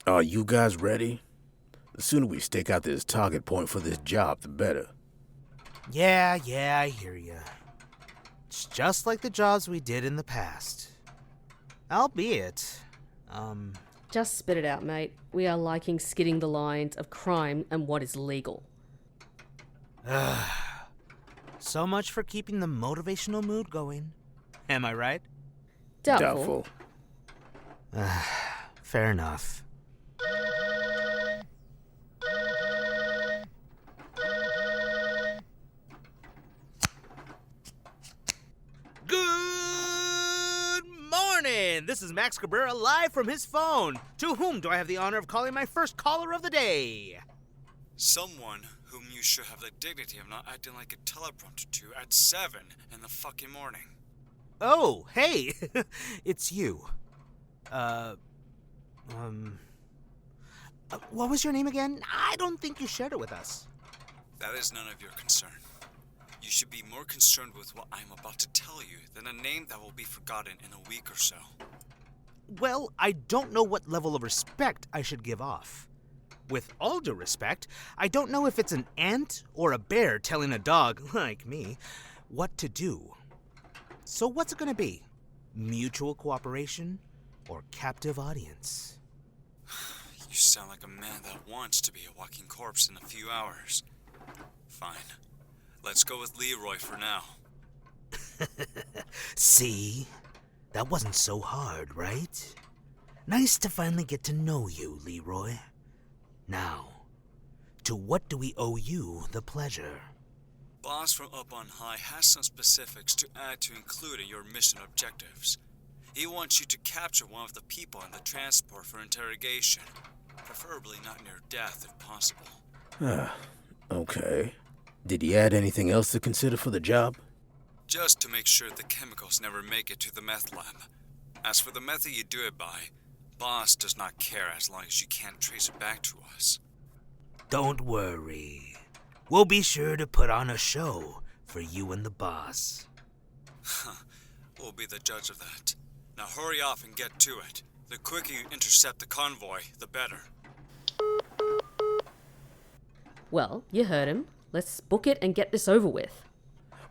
Are you guys ready? The sooner we stake out this target point for this job, the better. Yeah, I hear ya. It's just like the jobs we did in the past. Albeit, Just spit it out, mate. We are liking skidding the lines of crime and what is legal. so much for keeping the motivational mood going. Am I right? Doubtful. Fair enough. Good morning! This is Max Cabrera live from his phone. To whom do I have the honor of calling my first caller of the day? Someone whom you should have the dignity of not acting like a teleprompter to at 7 in the fucking morning. Oh, hey! It's you. What was your name again? I don't think you shared it with us. That is none of your concern. You should be more concerned with what I am about to tell you than a name that will be forgotten in a week or so. Well, I don't know what level of respect I should give off. With all due respect, I don't know if it's an ant or a bear telling a dog, like me, what to do. So what's it gonna be? Mutual cooperation or captive audience? You sound like a man that wants to be a walking corpse in a few hours. Fine. Let's go with Leroy for now. See? That wasn't so hard, right? Nice to finally get to know you, Leroy. Now, to what do we owe you the pleasure? Boss from up on high has some specifics to add to include in your mission objectives. He wants you to capture one of the people in the transport for interrogation, preferably not near death if possible. Okay. Did he add anything else to consider for the job? Just to make sure the chemicals never make it to the meth lab. As for the method you do it by, Boss does not care as long as you can't trace it back to us. Don't worry. We'll be sure to put on a show for you and the boss. We'll be the judge of that. Now hurry off and get to it. The quicker you intercept the convoy, the better. Well, you heard him. Let's book it and get this over with.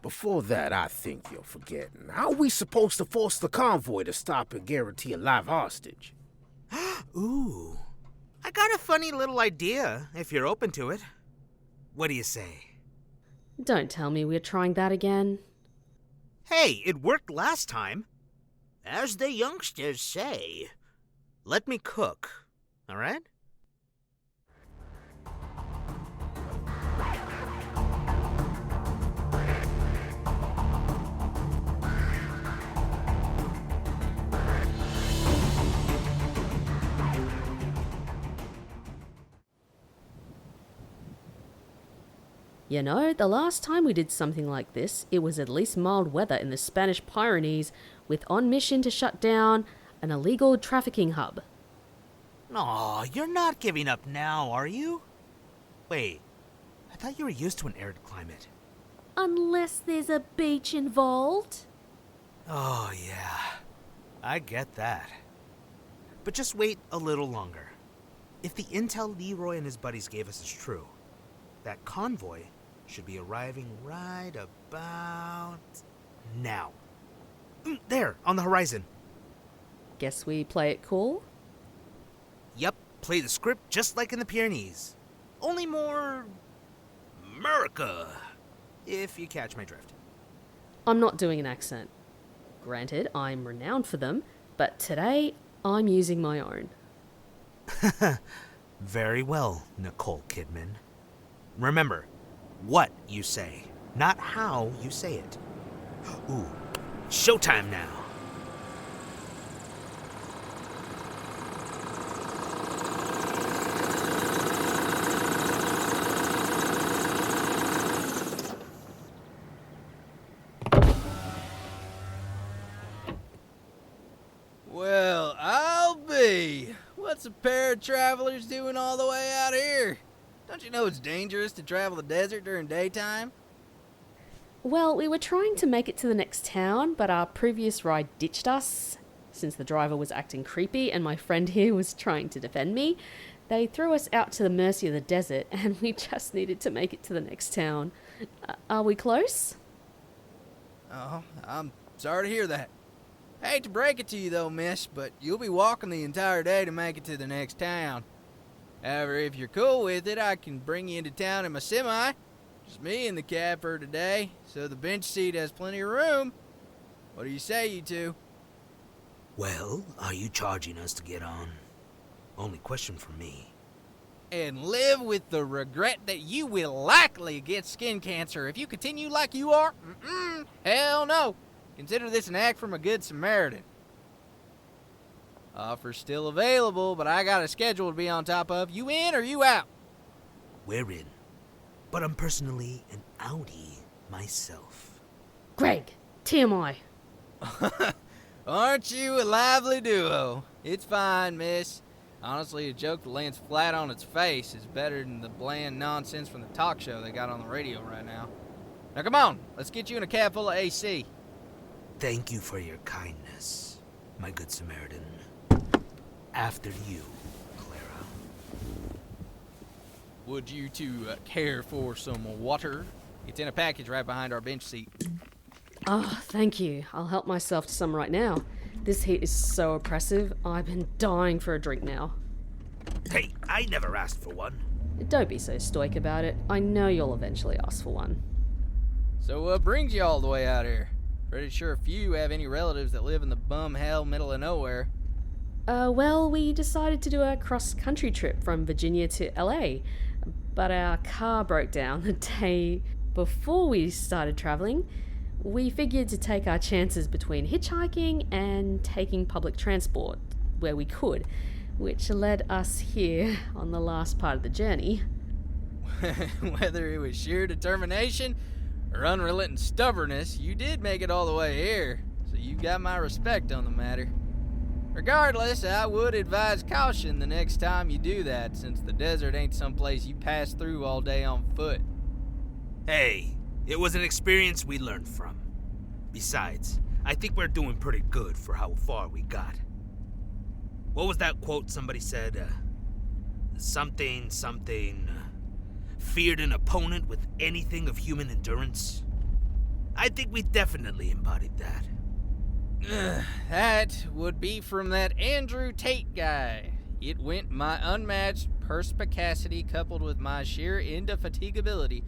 Before that, I think you're forgetting. How are we supposed to force the convoy to stop and guarantee a live hostage? Ooh. I got a funny little idea, if you're open to it. What do you say? Don't tell me we're trying that again. Hey, it worked last time. As the youngsters say, let me cook, all right? You know, the last time we did something like this, it was at least mild weather in the Spanish Pyrenees with on mission to shut down an illegal trafficking hub. Aw, you're not giving up now, are you? Wait, I thought you were used to an arid climate. Unless there's a beach involved. Oh, yeah. I get that. But just wait a little longer. If the intel Leroy and his buddies gave us is true, that convoy should be arriving right about now. There, on the horizon. Guess we play it cool? Yep, play the script just like in the Pyrenees. Only more America, if you catch my drift. I'm not doing an accent. Granted, I'm renowned for them, but today I'm using my own. Very well, Nicole Kidman. Remember, what you say, not how you say it. Ooh, showtime now. Well, I'll be. What's a pair of travelers doing all the way out here? Don't you know it's dangerous to travel the desert during daytime? Well, we were trying to make it to the next town, but our previous ride ditched us. Since the driver was acting creepy and my friend here was trying to defend me, they threw us out to the mercy of the desert and we just needed to make it to the next town. Are we close? Oh, I'm sorry to hear that. Hate to break it to you though, miss, but you'll be walking the entire day to make it to the next town. However, if you're cool with it, I can bring you into town in my semi. Just me in the cab for today, so the bench seat has plenty of room. What do you say, you two? Well, are you charging us to get on? Only question for me. And live with the regret that you will likely get skin cancer if you continue like you are? Hell no. Consider this an act from a good Samaritan. Offer's still available, but I got a schedule to be on top of. You in or you out? We're in. But I'm personally an outie myself. Greg, TMI. Aren't you a lively duo? It's fine, miss. Honestly, a joke that lands flat on its face is better than the bland nonsense from the talk show they got on the radio right now. Now come on, let's get you in a cab full of AC. Thank you for your kindness, my good Samaritan. After you, Clara. Would you two care for some water? It's in a package right behind our bench seat. Oh, thank you. I'll help myself to some right now. This heat is so oppressive. I've been dying for a drink now. Hey, I never asked for one. Don't be so stoic about it. I know you'll eventually ask for one. So what brings you all the way out here? Pretty sure few have any relatives that live in the bum hell middle of nowhere. Well, we decided to do a cross-country trip from Virginia to LA, but our car broke down the day before we started traveling. We figured to take our chances between hitchhiking and taking public transport where we could, which led us here on the last part of the journey. Whether it was sheer determination or unrelenting stubbornness, you did make it all the way here, so you got my respect on the matter. Regardless, I would advise caution the next time you do that, since the desert ain't someplace you pass through all day on foot. Hey, it was an experience we learned from. Besides, I think we're doing pretty good for how far we got. What was that quote somebody said? Something, feared an opponent with anything of human endurance? I think we definitely embodied that. That would be from that Andrew Tate guy. It went my unmatched perspicacity coupled with my sheer indefatigability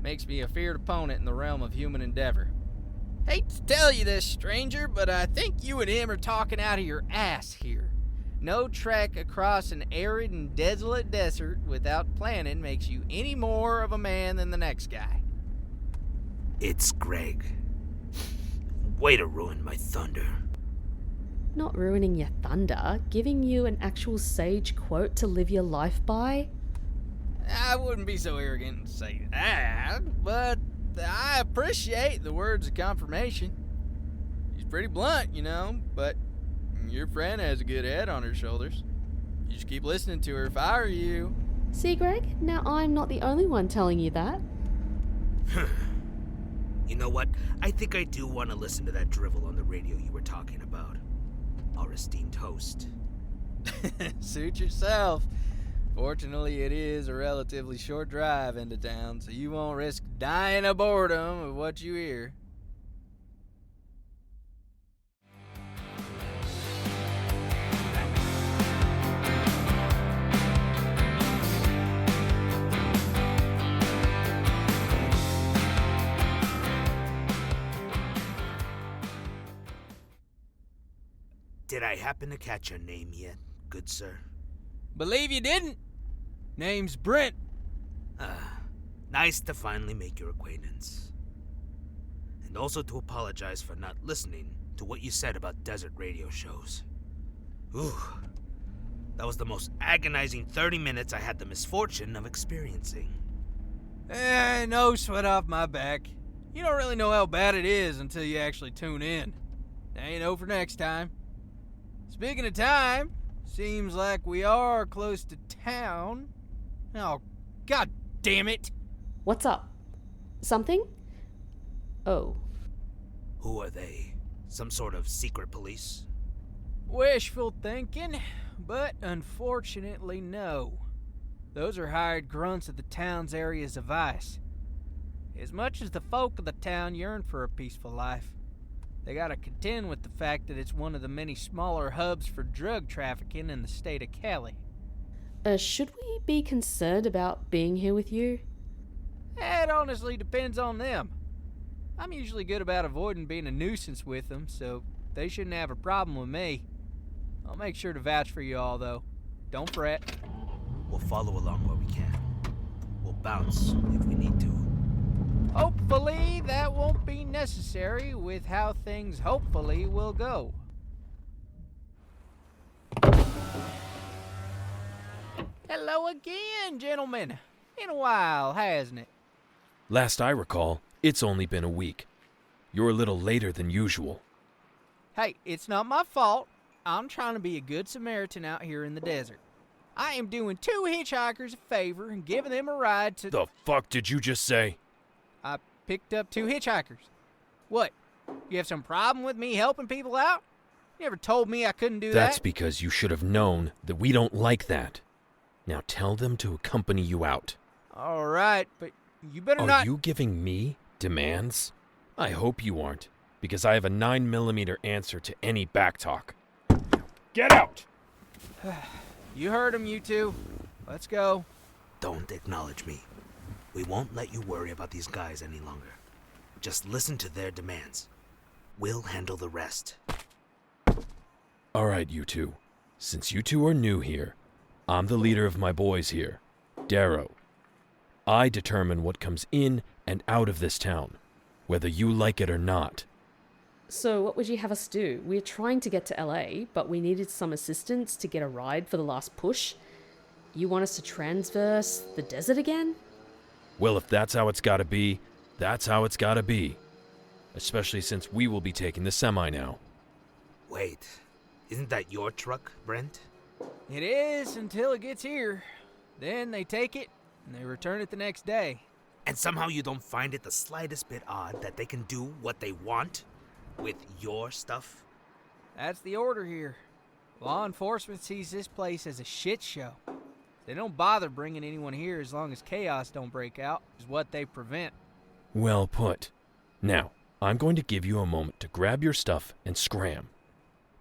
makes me a feared opponent in the realm of human endeavor. Hate to tell you this, stranger, but I think you and him are talking out of your ass here. No trek across an arid and desolate desert without planning makes you any more of a man than the next guy. It's Greg. Way to ruin my thunder. Not ruining your thunder, giving you an actual sage quote to live your life by? I wouldn't be so arrogant and say that, but I appreciate the words of confirmation. She's pretty blunt, you know, but your friend has a good head on her shoulders. You just keep listening to her if I were you. See, Greg? Now I'm not the only one telling you that. You know what? I think I do want to listen to that drivel on the radio you were talking about. Our esteemed host. Suit yourself. Fortunately, it is a relatively short drive into town, so you won't risk dying of boredom of what you hear. Did I happen to catch your name yet, good sir? Believe you didn't? Name's Brent. Nice to finally make your acquaintance. And also to apologize for not listening to what you said about desert radio shows. Ooh, that was the most agonizing 30 minutes I had the misfortune of experiencing. No sweat off my back. You don't really know how bad it is until you actually tune in. Now you know for next time. Speaking of time, seems like we are close to town. Oh, god damn it! What's up? Something? Oh. Who are they? Some sort of secret police? Wishful thinking, but unfortunately no. Those are hired grunts of the town's areas of vice. As much as the folk of the town yearn for a peaceful life, they gotta contend with the fact that it's one of the many smaller hubs for drug trafficking in the state of Cali. Should we be concerned about being here with you? It honestly depends on them. I'm usually good about avoiding being a nuisance with them, so they shouldn't have a problem with me. I'll make sure to vouch for you all, though. Don't fret. We'll follow along where we can. We'll bounce if we need to. Hopefully that won't be necessary with how things hopefully will go. Hello again, gentlemen. In a while, hasn't it? Last I recall, it's only been a week. You're a little later than usual. Hey, it's not my fault. I'm trying to be a good Samaritan out here in the desert. I am doing 2 hitchhikers a favor and giving them a ride to... The fuck did you just say? I picked up 2 hitchhikers. What? You have some problem with me helping people out? You never told me I couldn't do that. That's because you should have known that we don't like that. Now tell them to accompany you out. All right, but you better not... Are you giving me demands? I hope you aren't, because I have a 9mm answer to any backtalk. Get out! You heard him, you two. Let's go. Don't acknowledge me. We won't let you worry about these guys any longer. Just listen to their demands. We'll handle the rest. All right, you two. Since you two are new here, I'm the leader of my boys here, DARO. I determine what comes in and out of this town, whether you like it or not. So what would you have us do? We're trying to get to LA, but we needed some assistance to get a ride for the last push. You want us to transverse the desert again? Well, if that's how it's gotta be, that's how it's gotta be. Especially since we will be taking the semi now. Wait, isn't that your truck, Brent? It is until it gets here. Then they take it and they return it the next day. And somehow you don't find it the slightest bit odd that they can do what they want with your stuff? That's the order here. Law enforcement sees this place as a shit show. They don't bother bringing anyone here as long as chaos don't break out, is what they prevent. Well put. Now, I'm going to give you a moment to grab your stuff and scram.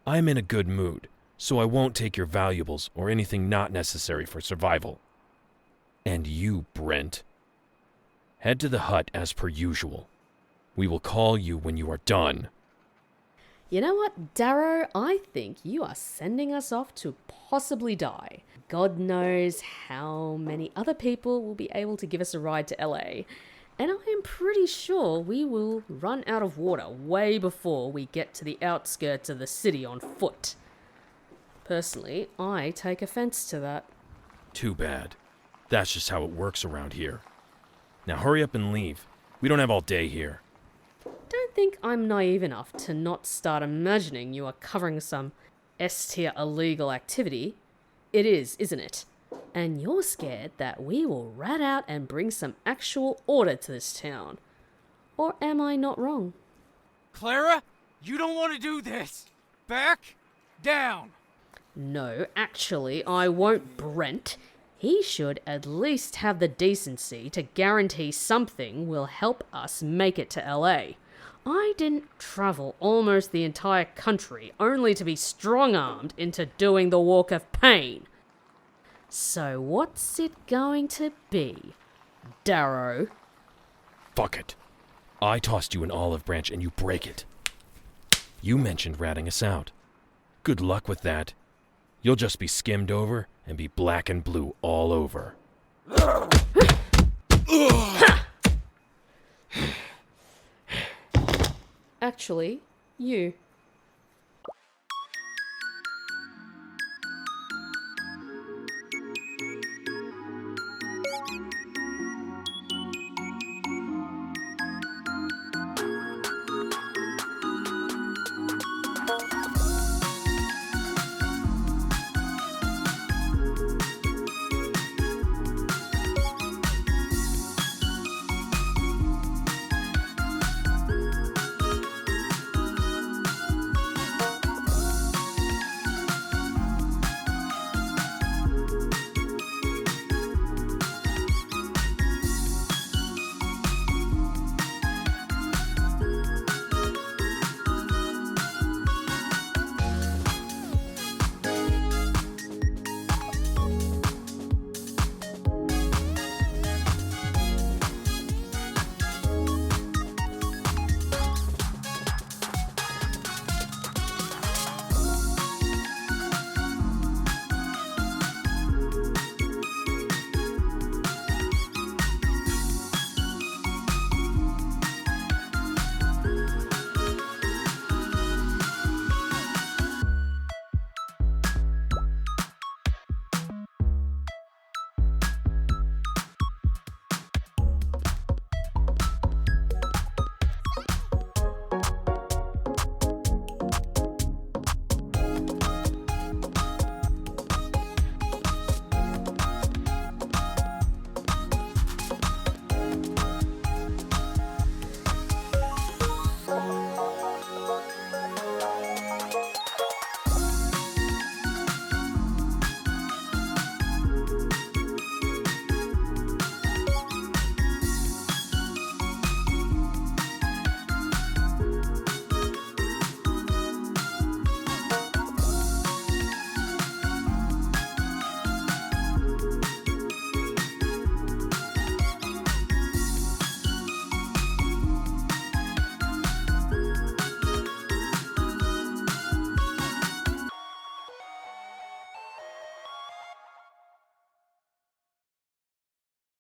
I'm in a good mood, so I won't take your valuables or anything not necessary for survival. And you, Brent, head to the hut as per usual. We will call you when you are done. You know what, Darrow? I think you are sending us off to possibly die. God knows how many other people will be able to give us a ride to LA. And I am pretty sure we will run out of water way before we get to the outskirts of the city on foot. Personally, I take offense to that. Too bad. That's just how it works around here. Now hurry up and leave. We don't have all day here. Don't think I'm naive enough to not start imagining you are covering some S-tier illegal activity. It is, isn't it? And you're scared that we will rat out and bring some actual order to this town. Or am I not wrong? Clara, you don't want to do this. Back down. No, actually, I won't, Brent. He should at least have the decency to guarantee something will help us make it to LA. I didn't travel almost the entire country only to be strong-armed into doing the walk of pain. So what's it going to be, Darrow? Fuck it. I tossed you an olive branch and you break it. You mentioned ratting us out. Good luck with that. You'll just be skimmed over and be black and blue all over. Actually, you.